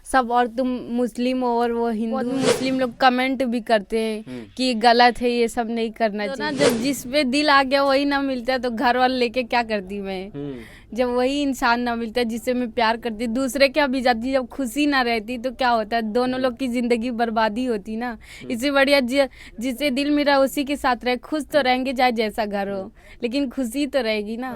सब, और तुम मुस्लिम हो और वो हिंदू। मुस्लिम लोग कमेंट भी करते हैं कि गलत है, ये सब नहीं करना चाहिए। तो ना जब जिस पे दिल आ गया वही ना मिलता है तो घर वाले लेके क्या करती मैं। जब वही इंसान ना मिलता जिससे मैं प्यार करती, दूसरे क्या भी जाती, जब खुशी ना रहती तो क्या होता है, दोनों लोग की जिंदगी बर्बादी होती ना। इससे बढ़िया जिसे दिल मिला उसी के साथ रहे। खुश तो रहेंगे चाहे जैसा घर हो, लेकिन खुशी तो रहेगी ना।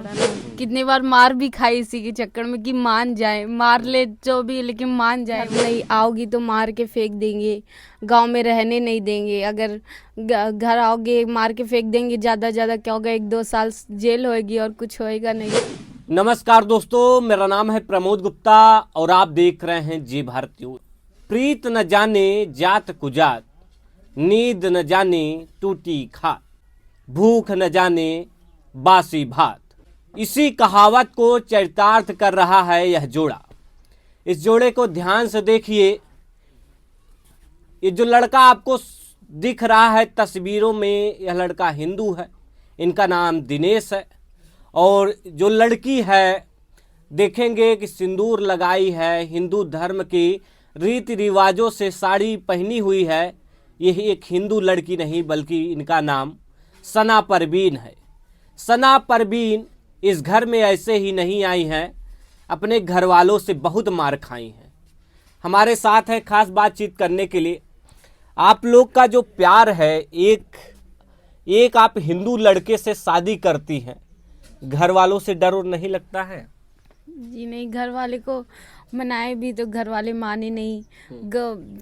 कितनी बार मार भी खाई इसी के चक्कर में कि मान जाए, मार ले जो भी, लेकिन मान जाए। नहीं आओगी तो मार के फेंक देंगे, गांव में रहने नहीं देंगे। अगर घर आओगे मार के फेंक देंगे, ज्यादा क्या होगा, 1-2 साल जेल होएगी और कुछ होएगा नहीं। नमस्कार दोस्तों, मेरा नाम है प्रमोद गुप्ता और आप देख रहे हैं जी भारत न्यूज। प्रीत न जाने जात कुजात, नींद न जाने टूटी खाट, भूख न जाने बासी भात। इसी कहावत को चरितार्थ कर रहा है यह जोड़ा। इस जोड़े को ध्यान से देखिए। ये जो लड़का आपको दिख रहा है तस्वीरों में, यह लड़का हिंदू है। इनका नाम दिनेश है। और जो लड़की है, देखेंगे कि सिंदूर लगाई है, हिंदू धर्म की रीति रिवाजों से साड़ी पहनी हुई है। यह एक हिंदू लड़की नहीं बल्कि इनका नाम सना परवीन है। सना परवीन इस घर में ऐसे ही नहीं आई हैं, अपने घर वालों से बहुत मार खाई हैं। हमारे साथ है खास बातचीत करने के लिए। आप लोग का जो प्यार है, एक आप हिंदू लड़के से शादी करती हैं, घर वालों से डर और नहीं लगता है? जी नहीं, घर वाले को मनाए भी तो घर वाले माने नहीं।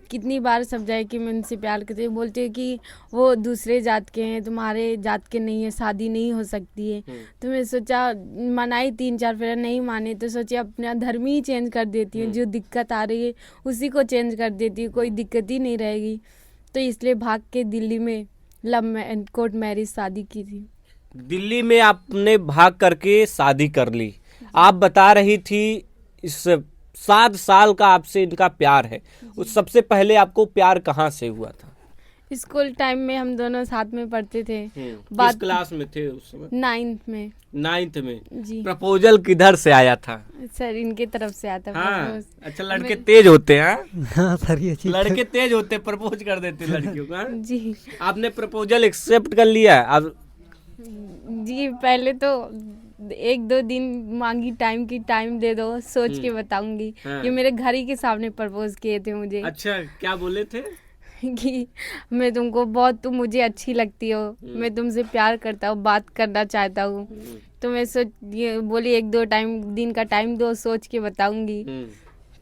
कितनी बार समझाए कि मैं उनसे प्यार करती हूँ, बोलते हैं कि वो दूसरे जात के हैं, तुम्हारे जात के नहीं है, शादी नहीं हो सकती है। तो मैं सोचा, मनाई 3-4 फेरा, नहीं माने तो सोचे अपना धर्म ही चेंज कर देती हूँ। जो दिक्कत आ रही है उसी को चेंज कर देती हूँ, कोई दिक्कत ही नहीं रहेगी। तो इसलिए भाग के दिल्ली में कोर्ट मैरिज शादी की थी। दिल्ली में आपने भाग करके शादी कर ली। आप बता रही थी इस 7 साल का आपसे इनका प्यार है। उस सबसे पहले आपको प्यार कहाँ से हुआ था? स्कूल टाइम में हम दोनों साथ में पढ़ते थे। किस क्लास में थे उस समय? 9th में। 9th में? जी। प्रपोजल किधर से आया था? सर इनके तरफ से आता। हाँ, अच्छा, लड़के तेज होते हैं। हाँ सर, ये चीज लड़के तेज होते, प्रपोज कर देते लड़कियों का। जी। आपने प्रपोजल एक्सेप्ट कर लिया? अब जी पहले तो 1-2 दिन मांगी, टाइम दे दो, सोच के बताऊंगी। हाँ। ये मेरे घर ही के सामने प्रपोज किए थे मुझे। अच्छा, क्या बोले थे? कि मैं तुमको बहुत, तुम मुझे अच्छी लगती हो, मैं तुमसे प्यार करता हूँ, बात करना चाहता हूँ। तो मैं बोली 1-2 दिन का टाइम दो, सोच के बताऊंगी।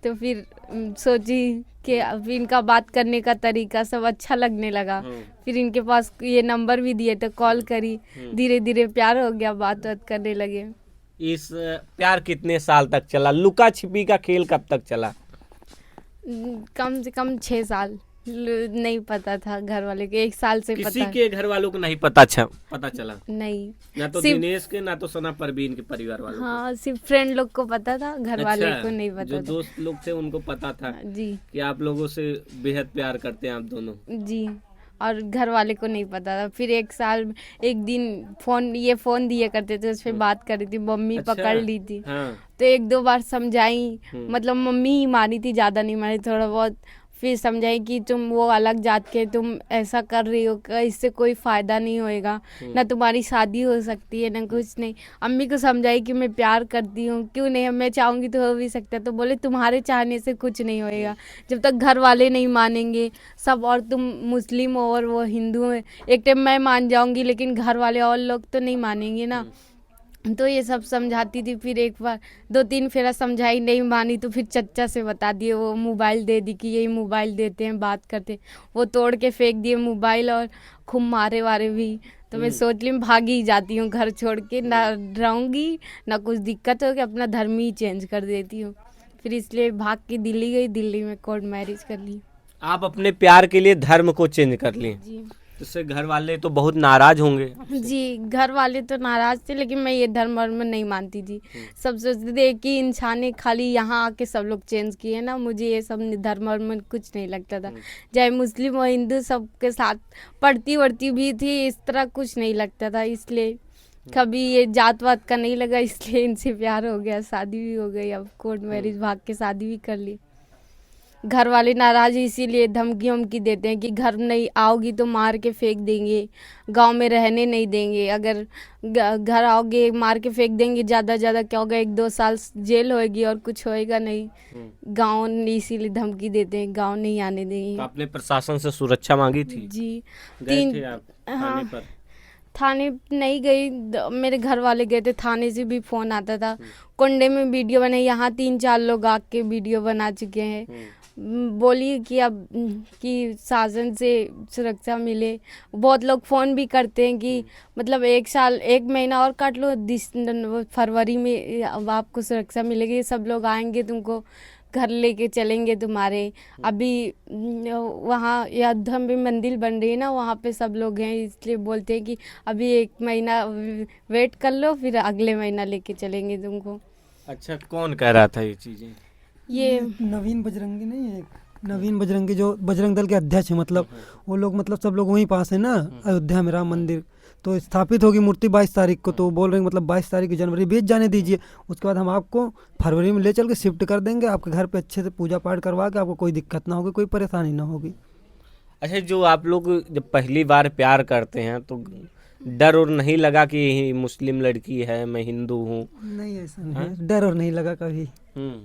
तो फिर सोची कि अब इनका बात करने का तरीका सब अच्छा लगने लगा। फिर इनके पास ये नंबर भी दिए तो कॉल करी, धीरे धीरे प्यार हो गया, बात करने लगे। इस प्यार कितने साल तक चला? लुका छिपी का खेल कब तक चला? कम से कम 6 साल। नहीं पता था घर वाले के, 1 साल से किसी पता के घर वालों को नहीं पता चला? नहीं, ना तो दिनेश के, ना तो सना परवीन के परिवार वालों हाँ, सिर्फ फ्रेंड लोग को पता था, घर वाले को नहीं पता जो था। दोस्त लोग थे उनको पता था जी कि आप लोगों से बेहद प्यार करते हैं आप दोनों। जी, और घर वाले को नहीं पता था। फिर 1 साल, एक दिन फोन दिए करते थे, उस पर बात कर रही थी, मम्मी अच्छा, पकड़ ली थी। हाँ। तो 1-2 बार समझाई, मतलब मम्मी ही मानी थी, ज्यादा नहीं मानी, थोड़ा बहुत। फिर समझाई कि तुम वो अलग जात के, तुम ऐसा कर रही हो, इससे कोई फायदा नहीं होएगा, ना तुम्हारी शादी हो सकती है ना कुछ नहीं। अम्मी को समझाई कि मैं प्यार करती हूँ, क्यों नहीं, मैं चाहूंगी तो हो भी सकता है। तो बोले तुम्हारे चाहने से कुछ नहीं होएगा, जब तक घर वाले नहीं मानेंगे सब, और तुम मुस्लिम हो और वो हिंदू है। एक टाइम मैं मान जाऊंगी, लेकिन घर वाले और लोग तो नहीं मानेंगे ना। तो ये सब समझाती थी। फिर एक बार 2-3 फेरा समझाई, नहीं मानी, तो फिर चच्चा से बता दिए, वो मोबाइल दे दी कि यही मोबाइल देते हैं, बात करते। वो तोड़ के फेंक दिए मोबाइल, और खूब मारे वारे भी। तो मैं सोच ली भागी ही जाती हूँ घर छोड़ के, ना रहूँगी ना कुछ दिक्कत हो, कि अपना धर्म ही चेंज कर देती हूँ। फिर इसलिए भाग के दिल्ली गई, दिल्ली में कोर्ट मैरिज कर ली। आप अपने प्यार के लिए धर्म को चेंज कर लिए? जी। इससे घर वाले तो बहुत नाराज होंगे। जी, घर वाले तो नाराज थे, लेकिन मैं ये धर्म नहीं मानती थी। सब सोचते थे कि इंसान ने खाली यहाँ आके सब लोग चेंज किए ना, मुझे ये सब धर्म कुछ नहीं लगता था। चाहे मुस्लिम और हिंदू सबके साथ पढ़ती वढ़ती भी थी, इस तरह कुछ नहीं लगता था। इसलिए कभी ये जात वात का नहीं लगा, इसलिए इनसे प्यार हो गया, शादी भी हो गई। अब कोर्ट मैरिज भाग के शादी भी कर ली। घर वाले नाराज इसीलिए धमकी वमकी देते हैं कि घर नहीं आओगी तो मार के फेंक देंगे, गांव में रहने नहीं देंगे, अगर घर आओगे मार के फेंक देंगे, ज़्यादा क्या होगा, 1-2 साल जेल होएगी और कुछ होएगा नहीं। गांव इसीलिए धमकी देते हैं, गांव नहीं आने देंगे। तो आपने प्रशासन से सुरक्षा मांगी थी? जी, गए थे आप थाने हाँ, पर? थाने नहीं गई, मेरे घर वाले गए थे, थाने से भी फ़ोन आता था। कोंडे में वीडियो बने, यहाँ 3-4 लोग आके वीडियो बना चुके हैं। बोलिए कि अब कि शासन से सुरक्षा मिले। बहुत लोग फ़ोन भी करते हैं कि मतलब 1 साल 1 महीना और काट लो, फरवरी में अब आपको सुरक्षा मिलेगी, सब लोग आएंगे, तुमको घर लेके चलेंगे तुम्हारे। अभी वहाँ अयोध्या में मंदिर बन रही है ना, वहाँ पे सब लोग हैं, इसलिए बोलते हैं कि अभी 1 महीना वेट कर लो, फिर अगले महीना लेके चलेंगे तुमको। अच्छा, कौन कह रहा था ये चीजें? ये नवीन बजरंगी नहीं है, नवीन बजरंगी जो बजरंग दल के अध्यक्ष है, मतलब वो लोग, मतलब सब लोग वहीं पास है ना, अयोध्या में राम मंदिर तो स्थापित होगी मूर्ति 22 तारीख को। तो वो बोल रहे हैं मतलब 22 तारीख की जनवरी बीत जाने दीजिए, उसके बाद हम आपको फरवरी में ले चल के शिफ्ट कर देंगे, आपके घर पे अच्छे से पूजा पाठ करवा के आपको कोई दिक्कत ना होगी, कोई परेशानी ना होगी। अच्छा, जो आप लोग जब पहली बार प्यार करते हैं तो डर और नहीं लगा कि ये मुस्लिम लड़की है, मैं हिंदू हूँ? नहीं, ऐसा नहीं, डर और नहीं लगा कभी,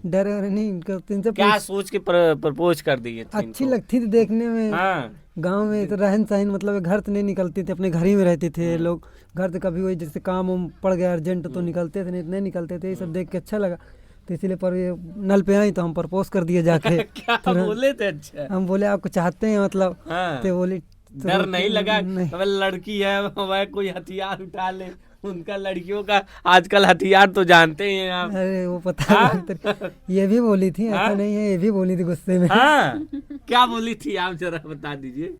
डर और नहीं। इनसे क्या सोच के प्रपोज कर दिए थे अच्छी इनको? लगती थी देखने में। हाँ, गांव में तो रहन सहन, मतलब घर से नहीं निकलते थे, अपने घर ही में रहते थे लोग। घर से कभी वही जैसे काम उम पड़ गया अर्जेंट तो निकलते थे, नहीं निकलते थे। ये सब देख के अच्छा लगा, तो इसीलिए पर ये नल पे आई तो हम प्रपोज कर दिए जाके। क्या बोले थे? अच्छा, हम बोले आपको चाहते हैं, मतलब हाँ। तो बोली डर नहीं लगा? नहीं। तो लड़की है वह कोई हथियार उठा ले, उनका लड़कियों का आजकल हथियार तो जानते ही हैं आप। अरे वो पता नहीं, ये भी बोली थी, ऐसा नहीं है, ये भी बोली थी गुस्से में। हाँ, क्या बोली थी आप जरा बता दीजिए।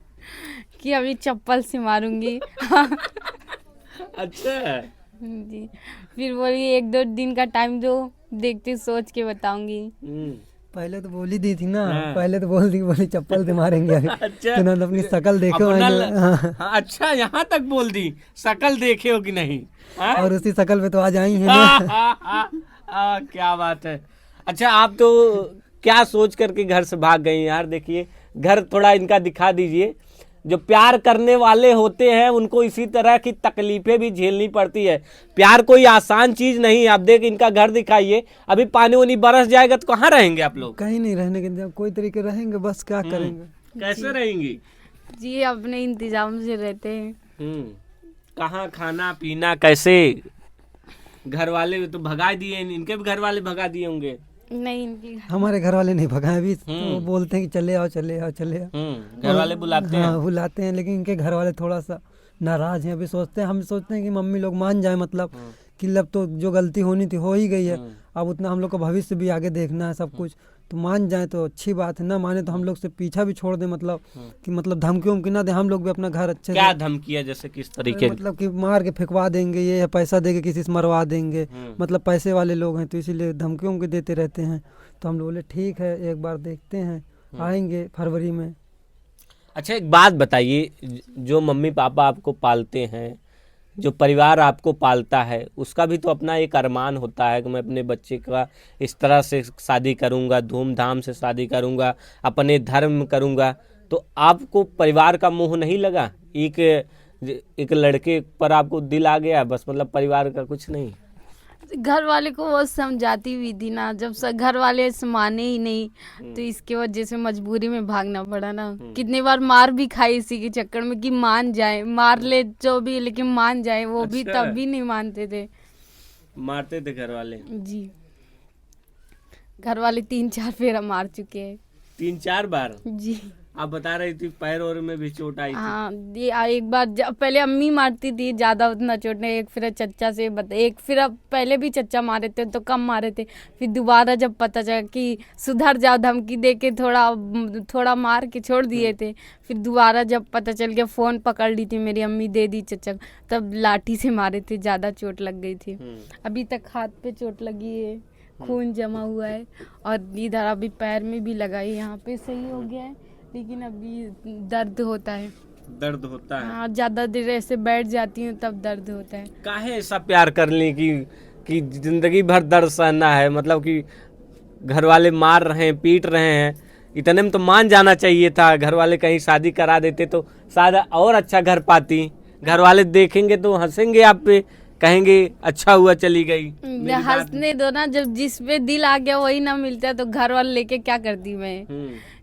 कि अभी चप्पल से मारूंगी। अच्छा जी, फिर बोली 1-2 दिन का टाइम दो, देखती सोच के बताऊंगी। पहले तो बोली दी थी ना, हाँ। पहले तो बोल दी, बोली चप्पल से मारेंगे अभी। अच्छा, तुरंत अपनी शकल देखो अपना हाँ। हाँ, अच्छा, यहाँ तक बोल दी, शकल देखे हो कि नहीं? हाँ? और उसी शकल पे तो आज आई है ना। क्या बात है। अच्छा, आप तो क्या सोच करके घर से भाग गई यार? देखिए, घर थोड़ा इनका दिखा दीजिए। जो प्यार करने वाले होते हैं उनको इसी तरह की तकलीफें भी झेलनी पड़ती है। प्यार कोई आसान चीज नहीं है। आप देख, इनका घर दिखाइए, अभी पानी वानी बरस जाएगा तो कहाँ रहेंगे आप लोग? कहीं नहीं रहने के, जब कोई तरीके रहेंगे, बस क्या करेंगे। कैसे रहेंगी? जी, अपने इंतजाम से रहते हैं। कहाँ खाना पीना कैसे? घर वाले तो भगा दिए, इनके भी घर वाले भगा दिए होंगे? नहीं, इनकी हमारे घर वाले नहीं भगाए अभी, तो वो बोलते हैं कि चले आओ चले आओ चले आओ। घर वाले बुलाते हैं? हाँ बुलाते हैं, लेकिन इनके घर वाले थोड़ा सा नाराज हैं। अभी सोचते हैं, हम सोचते हैं कि मम्मी लोग मान जाए, मतलब कि अब तो जो गलती होनी थी हो ही गई है, अब उतना हम लोग का भविष्य भी आगे देखना है सब कुछ, तो मान जाए तो अच्छी बात है, ना माने तो हम लोग से पीछा भी छोड़ दे, मतलब कि मतलब धमकी उमकी ना दे, हम लोग भी अपना घर अच्छे क्या से, धमकियाँ जैसे किस तरीके? मतलब कि मार के फेंकवा देंगे, ये पैसा देके किसी से मरवा देंगे, मतलब पैसे वाले लोग हैं तो इसीलिए धमकी उमकी देते रहते हैं। तो हम लोग बोले ठीक है, एक बार देखते हैं, आएंगे फरवरी में। अच्छा, एक बात बताइए, जो मम्मी पापा आपको पालते हैं, जो परिवार आपको पालता है, उसका भी तो अपना एक अरमान होता है कि मैं अपने बच्चे का इस तरह से शादी करूंगा, धूमधाम से शादी करूंगा, अपने धर्म करूंगा। तो आपको परिवार का मोह नहीं लगा? एक लड़के पर आपको दिल आ गया बस, मतलब परिवार का कुछ नहीं? घर वाले को वो समझाती हुई थी ना, जब घर वाले माने ही नहीं, तो इसके वजह से मजबूरी में भागना पड़ा ना। कितनी बार मार भी खाई इसी के चक्कर में कि मान जाए, मार ले जो भी, लेकिन मान जाए, वो भी अच्छा। तब भी नहीं मानते थे। मारते थे घर वाले? जी, घर वाले 3-4 फेरा मार चुके हैं। 3-4 बार? जी आप बता रही थी पैर और में भी चोट आई थी। हाँ, ये एक बार पहले अम्मी मारती थी, ज्यादा उतना चोट नहीं, एक फिर चच्चा से एक फिर अब पहले भी चच्चा मारे थे तो कम मारे थे, फिर दोबारा जब पता चला कि सुधर जाओ, धमकी दे के थोड़ा मार के छोड़ दिए थे, फिर दोबारा जब पता चल गया, फोन पकड़ ली थी मेरी अम्मी, दे दी चच्चा, तब लाठी से मारे थे, ज्यादा चोट लग गई थी। अभी तक हाथ पे चोट लगी है, खून जमा हुआ है, और इधर अभी पैर में भी लगा है, यहाँ पे सही हो गया है, लेकिन अभी दर्द होता है। दर्द होता है? हाँ, ज्यादा देर ऐसे बैठ जाती हूँ तब दर्द होता है। काहे ऐसा प्यार कर ली कि जिंदगी भर दर्द सहना है? मतलब कि घर वाले मार रहे हैं, पीट रहे हैं, इतने में तो मान जाना चाहिए था, घर वाले कहीं शादी करा देते तो शायद और अच्छा घर पाती। घर वाले देखेंगे तो हंसेंगे आप पे, कहेंगे अच्छा हुआ चली गई। हंसने दो ना, जब जिस पे दिल आ गया वही ना मिलता तो घर वाले लेके क्या करती मैं।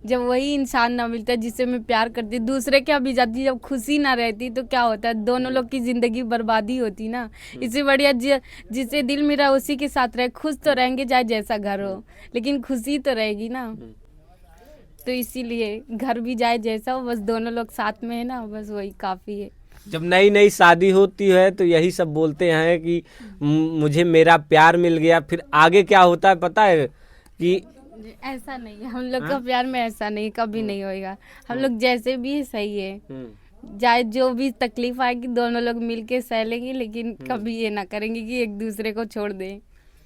जब वही इंसान ना मिलता जिससे मैं प्यार करती, दूसरे क्या भी जाती, जब खुशी ना रहती तो क्या होता है, दोनों लोग की जिंदगी बर्बादी होती ना। इससे बढ़िया जिससे दिल मेरा उसी के साथ रहे, खुश तो रहेंगे चाहे जैसा घर हो, लेकिन खुशी तो रहेगी ना। तो इसीलिए घर भी जाए जैसा हो, बस दोनों लोग साथ में है ना, बस वही काफी है। जब नई नई शादी होती है तो यही सब बोलते हैं कि मुझे मेरा प्यार मिल गया, फिर आगे क्या होता है पता है कि ऐसा नहीं है, हम लोग का प्यार में ऐसा नहीं, कभी नहीं होएगा। हम लोग जैसे भी है सही है, चाहे जो भी तकलीफ आएगी दोनों लोग मिलके सह लेंगे, लेकिन कभी ये ना करेंगे कि एक दूसरे को छोड़ दें।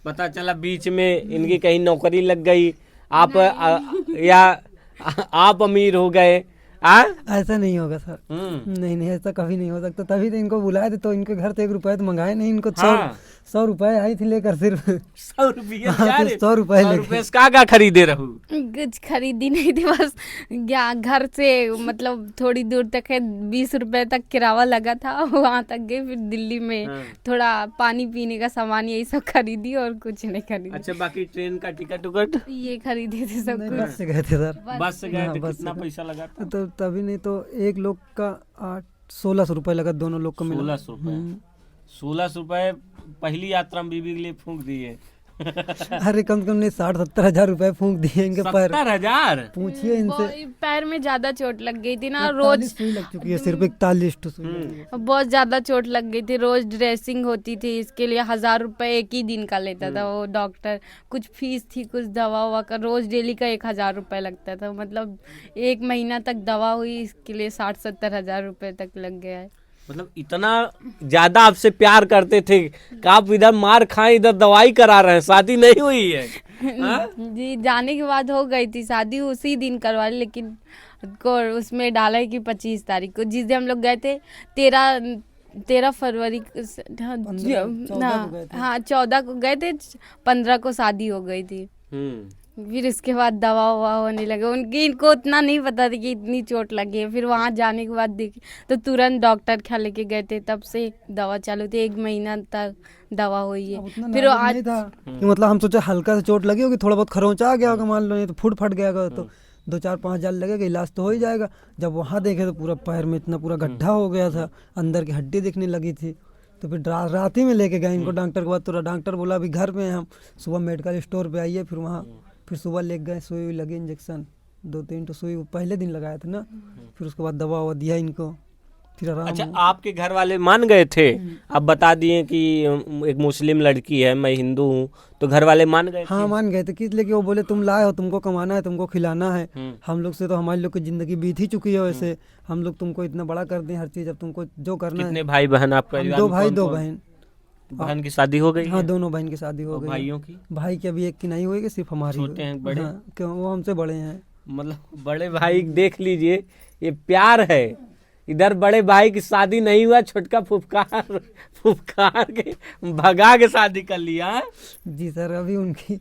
पता चला बीच में इनकी कहीं नौकरी लग गई, या आप अमीर हो गए। ऐसा नहीं होगा सर। नहीं नहीं, ऐसा कभी नहीं हो सकता। तभी तो इनको बुलाए थे, तो इनके घर से 1 रुपया तो मंगाए नहीं इनको। 100 रुपए आई थी लेकर, सिर्फ 100 रुपये। 100 रुपए लेकर का खरीदे रहू? कुछ खरीदी नहीं थी, बस घर से मतलब थोड़ी दूर तक है, 20 रुपए तक किराया लगा था, वहाँ तक गई। फिर दिल्ली में थोड़ा पानी पीने का सामान यही सब खरीदी और कुछ नहीं खरीदी। अच्छा, बाकी ट्रेन का टिकट उकट ये खरीदे थे सब कुछ। बस से गए थे सर। बस से गए थे। कितना पैसा लगा था? तो तभी नहीं तो एक लोग का 1600 रुपए लगा, दोनों लोग को मिला। 1600 रुपए। 1600 रुपए पहली यात्रा में बीबी के लिए फूंक दिए। अरे कम से कम नहीं 60-70 हजार रुपए फूंक दिए इनके पैर। 70,000? पूछिए इनसे। पैर में ज्यादा चोट लग गई थी ना, रोज सुई लग चुकी है, सिर्फ 41 तो सुई। बहुत ज्यादा चोट लग गई थी, रोज ड्रेसिंग होती थी, इसके लिए 1000 रुपए एक ही दिन का लेता था वो डॉक्टर। कुछ फीस थी, कुछ दवा ववा का, रोज डेली का 1000 रुपए लगता था। मतलब 1 महीना तक दवा हुई, इसके लिए 60-70 हजार रुपए तक लग गया है। मतलब इतना ज्यादा आपसे प्यार करते थे कि आप इधर मार खाए इधर दवाई करा रहे हैं, शादी नहीं हुई है? जी, जाने के बाद हो गई थी शादी, उसी दिन करवा ली, लेकिन को उसमें डाला है कि 25 तारीख को, जिस दिन हम लोग गए थे 13 फरवरी हाँ 14 को गए थे, 15 को शादी हो गई थी। फिर इसके बाद दवा ववा होने लगे, इनको उतना नहीं पता था कि इतनी चोट लगी है। फिर वहाँ जाने के बाद देखी तो तुरंत डॉक्टर ख्याल लेके गए थे, तब से दवा चालू थी, 1 महीना तक दवा हुई है। फिर आज था कि मतलब हम सोचे हल्का सा चोट लगी होगी, थोड़ा बहुत खरोंचा आ गया होगा, मान लो नहीं तो फूट फट गया होगा, तो 2-4-5 हजार लगेगा, इलाज तो हो ही जाएगा। जब वहाँ देखे तो पूरा पैर में इतना पूरा गड्ढा हो गया था, अंदर की हड्डी दिखने लगी थी। तो फिर रात ही में लेके गए इनको डॉक्टर के पास। तो डॉक्टर बोला अभी घर में हम सुबह मेडिकल स्टोर पे आइए। फिर वहाँ फिर सुबह ले गए, सुई लगी, इंजेक्शन 2-3 तो सुई पहले दिन लगाया था ना। फिर उसके बाद दवा ववा दिया इनको, फिर आराम। अच्छा, आपके घर वाले मान गए थे? आप बता दिए कि एक मुस्लिम लड़की है, मैं हिंदू हूँ, तो घर वाले मान गए? हाँ मान गए थे। किस लिए कि वो बोले तुम लाए हो, तुमको कमाना है, तुमको खिलाना है। हम लोग से तो हमारी लोग की जिंदगी बीत ही चुकी है, वैसे हम लोग तुमको इतना बड़ा कर दें हर चीज, अब तुमको जो करना है। कितने भाई बहन आपका? 2 भाई 2 बहन। बहन की शादी हो गई? हाँ, दोनों बहन की शादी हो गई। भाइयों की? भाई की अभी एक की नहीं हुई, सिर्फ हमारी। छोटे हैं बड़े? हाँ, क्यों वो हमसे बड़े हैं। मतलब बड़े भाई, देख लीजिए ये प्यार है। इधर बड़े भाई की शादी नहीं हुआ, छोटका फुफकार के भगा के शादी कर लिया। जी सर, अभी उनकी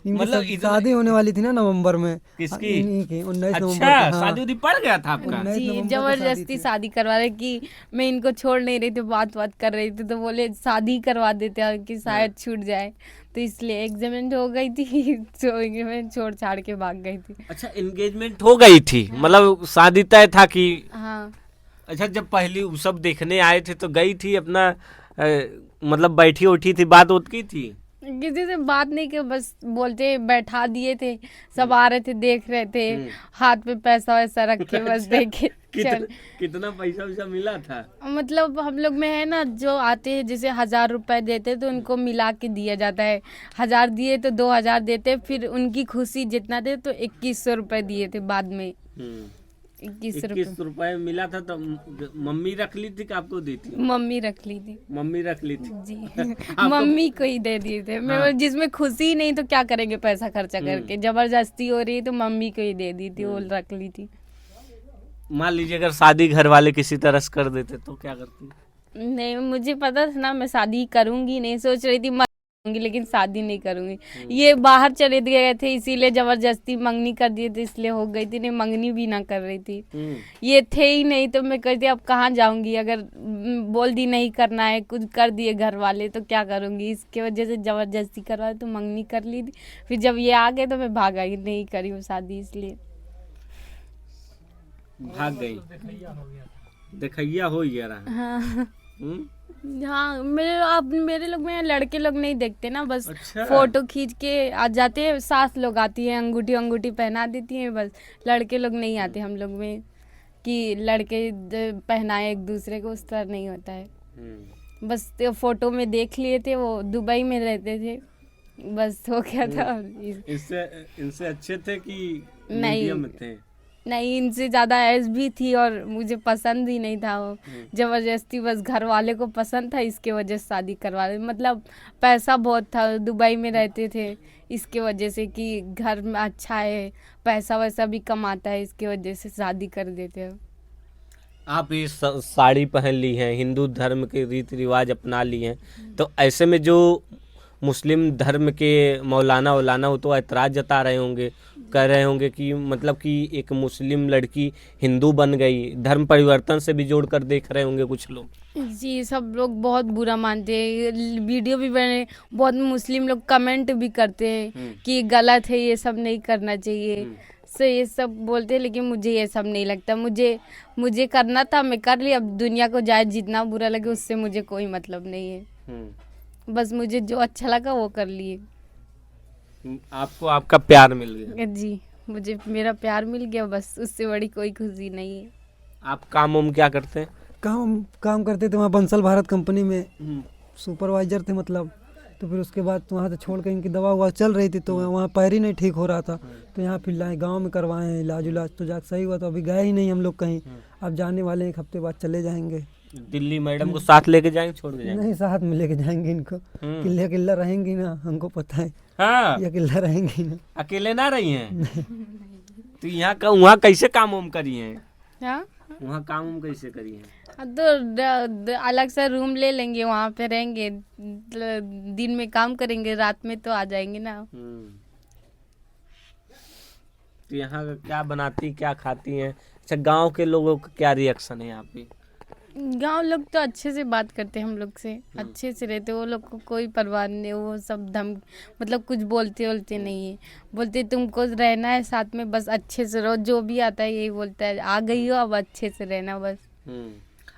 मतलब शादी होने वाली थी ना नवंबर में। किसकी? इन्हीं की 19 अच्छा, नवंबर को। हाँ। शादी उदी पड़ गया था आपका? जी, जबरदस्ती शादी करवा रहे कि मैं इनको छोड़ नहीं रही थी, बात कर रही थी, तो बोले शादी करवा देते हैं कि शायद छूट जाए, तो इसलिए एंगेजमेंट हो गई थी। तो एंगेजमेंट छोड़ छाड़ के भाग गई थी। अच्छा, एंगेजमेंट हो गई थी, मतलब शादी तय था कि? हाँ। अच्छा, जब पहली वो सब देखने आए थे तो गई थी अपना, मतलब बैठी उठी थी, बात उठ की थी? किसी से बात नहीं की, बस बोलते बैठा दिए थे, सब आ रहे थे, देख रहे थे, हाथ में पैसा वैसा रख के बस देखे। कितना पैसा वैसा मिला था? मतलब हम लोग में है ना, जो आते हैं जैसे 1000 रुपए देते तो उनको मिला के दिया जाता है। 1000 दिए तो 2000 देते, फिर उनकी खुशी जितना दे तो 2100 रुपए दिए थे बाद में। 21 रुपए मिला था। तो मम्मी रख ली थी कि आपको दी थी? मम्मी रख ली थी। मम्मी रख ली थी जी। मम्मी को ही दे दिए थे। मैं जिसमें खुशी नहीं तो क्या करेंगे पैसा खर्चा करके, जबरदस्ती हो रही है तो मम्मी को ही दे दी थी, वो रख ली थी। मान लीजिए अगर शादी घर वाले किसी तरह से कर देते तो क्या करती? नहीं, मुझे पता था ना मैं शादी करूंगी नहीं, सोच रही थी लेकिन शादी नहीं करूंगी। ये बाहर चले गए थे इसीलिए जबरदस्ती मंगनी कर दिए थे, इसलिए हो गई थी, नहीं मंगनी भी ना कर रही थी। ये थे ही नहीं तो मैं कहती अब कहाँ जाऊंगी, अगर बोल दी नहीं करना है, कुछ कर दिए घर वाले तो क्या करूंगी। इसके वजह से जबरदस्ती करवा तो मंगनी कर ली थी। फिर जब ये आ गए तो मैं भागा ही, नहीं करी वो शादी, इसलिए भाग गई। देखैया हो गया रहा। हाँ हम्म? हाँ, मेरे लोग में लड़के लोग नहीं देखते ना, बस अच्छा। फोटो खींच के आ जाते हैं। सास लोग आती है, अंगूठी पहना देती हैं, बस लड़के लोग नहीं आते हम लोग में कि लड़के पहनाए एक दूसरे को, उस तरह नहीं होता है। बस तो फोटो में देख लिए थे, वो दुबई में रहते थे, बस हो गया था। इनसे अच्छे थे कि नहीं। मीडियम में थे? नहीं, इनसे ज्यादा ऐज भी थी और मुझे पसंद ही नहीं था वो। जबरदस्ती बस घर वाले को पसंद था, इसके वजह से शादी करवा रहे। मतलब पैसा बहुत था, दुबई में रहते थे, इसके वजह से कि घर में अच्छा है, पैसा वैसा भी कमाता है, इसके वजह से शादी कर देते हैं। आप ये साड़ी पहन ली हैं, हिंदू धर्म के रीति रिवाज अपना लिए हैं, तो ऐसे में जो मुस्लिम धर्म के मौलाना वो तो ऐतराज जता रहे होंगे, कह रहे होंगे कि मतलब कि एक मुस्लिम लड़की हिंदू बन गई, धर्म परिवर्तन से भी जोड़कर देख रहे होंगे कुछ लोग। जी, सब लोग बहुत बुरा मानते हैं, वीडियो भी बने, बहुत मुस्लिम लोग कमेंट भी करते हैं कि गलत है, ये सब नहीं करना चाहिए, से ये सब बोलते हैं। लेकिन मुझे ये सब नहीं लगता, मुझे करना था, मैं कर लिया। अब दुनिया को जाए जितना बुरा लगे उससे मुझे कोई मतलब नहीं है, बस मुझे जो अच्छा लगा वो कर लिए। आपको आपका प्यार मिल गया? जी, मुझे मेरा प्यार मिल गया, बस उससे बड़ी कोई खुशी नहीं है। आप काम क्या करते हैं? काम करते थे वहाँ बंसल भारत कंपनी में, सुपरवाइजर थे मतलब। तो फिर उसके बाद वहाँ से छोड़ के इनकी दवा हुआ चल रही थी, तो वहाँ पैर ही नहीं ठीक हो रहा था, तो यहाँ फिर लाए गाँव में करवाए हैं इलाज तो जाके सही हुआ। तो अभी गए ही नहीं हम लोग कहीं, अब जाने वाले हैं, 1 हफ्ते बाद चले जाएंगे दिल्ली। मैडम को साथ लेके जाएंगे, छोड़ के जाएंगे? नहीं, साथ में लेके जाएंगे इनको, किल्ला रहेंगी ना, हमको पता है। हाँ, ये किल्ला रहेंगी ना, अकेले ना रही हैं? तो वहाँ कैसे काम करी हैं? हाँ, वहाँ काम कैसे करी हैं? तो अलग से रूम ले लेंगे, वहाँ पे रहेंगे, दिन में काम करेंगे, रात में तो आ जाएंगे ना। तो यहाँ क्या बनाती, क्या खाती हैं? अच्छा, गांव के लोगों का क्या रिएक्शन है यहाँ पे? गांव लोग तो अच्छे से बात करते हैं हम लोग से, अच्छे से रहते, वो लोग को कोई परवाह नहीं, वो सब मतलब कुछ बोलते नहीं है, बोलते तुमको रहना है साथ में, बस अच्छे से रहो, जो भी आता है यही बोलता है, आ गई हो अब अच्छे से रहना बस।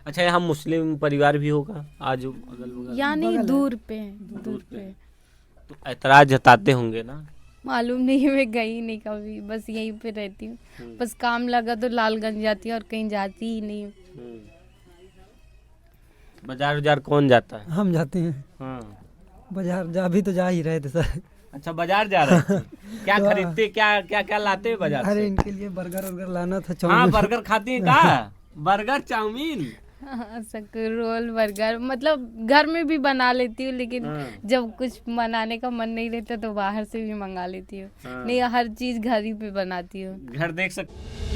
अच्छा, यहाँ मुस्लिम परिवार भी होगा आज अगल बगल? यहाँ नहीं, दूर पे। तो ऐतराज जताते होंगे ना? मालूम नहीं है, मैं गई नहीं कभी, बस यहीं पे रहती हूँ। बस काम लगा तो लालगंज जाती हूँ और कहीं जाती ही नहीं हूँ। बाजार कौन जाता है? हम जाते हैं। बाजार अभी तो जा ही रहे थे सर। अच्छा, बाजार जा रहे थे। क्या खरीदते, क्या लाते हैं बाजार से? अरे इनके लिए बर्गर लाना था, हाँ, बर्गर खाती हैं का? Burger, chowmein? हाँ, रोल, बर्गर, मतलब घर में भी बना लेती हूँ, लेकिन जब कुछ बनाने का मन नहीं रहता तो बाहर से भी मंगा लेती हूँ। नहीं, हर चीज घर ही पे बनाती हूँ। घर देख सकते